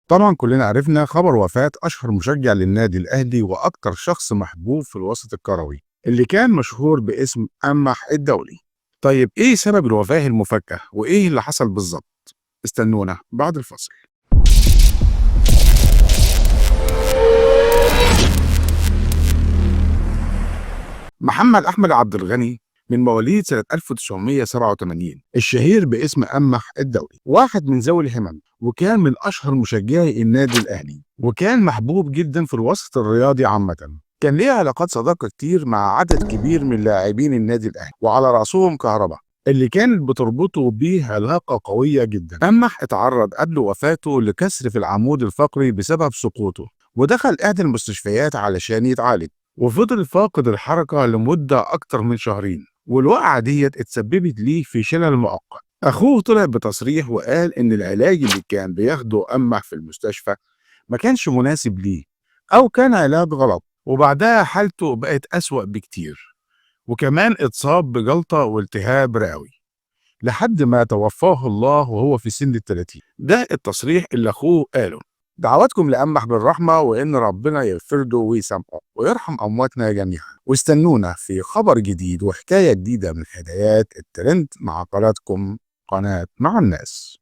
طبعا كلنا عرفنا خبر وفاة أشهر مشجع للنادي الأهلي وأكتر شخص محبوب في الوسط الكروي اللي كان مشهور باسم أمح الدولي. طيب إيه سبب الوفاة المفاجئة وإيه اللي حصل بالظبط؟ استنونا بعد الفصل. محمد أحمد عبد الغني من مواليد سنة 1987 الشهير باسم أمح الدولي، واحد من ذوي الهمم، وكان من أشهر مشجعي النادي الأهلي، وكان محبوب جدا في الوسط الرياضي عامة. كان ليه علاقات صداقة كتير مع عدد كبير من لاعبين النادي الأهلي وعلى رأسهم كهربا اللي كانت بتربطه بيه علاقة قوية جدا. أمح اتعرض قبل وفاته لكسر في العمود الفقري بسبب سقوطه، ودخل إحدى المستشفيات علشان يتعالج، وفضل فاقد الحركة لمدة أكتر من شهرين، والوقعة ديت اتسببت ليه في شلل مؤقت. أخوه طلع بتصريح وقال إن العلاج اللي كان بياخده أمح في المستشفى ما كانش مناسب ليه أو كان علاج غلط، وبعدها حالته بقت أسوأ بكتير، وكمان اتصاب بجلطة والتهاب رئوي لحد ما توفاه الله وهو في سن ال30. ده التصريح اللي أخوه قاله. دعواتكم لأمح بالرحمة وإن ربنا يغفر له ويسامحه ويرحم أمواتنا جميعا، واستنونا في خبر جديد وحكاية جديدة من حكايات الترند مع قناتكم، قناة مع الناس.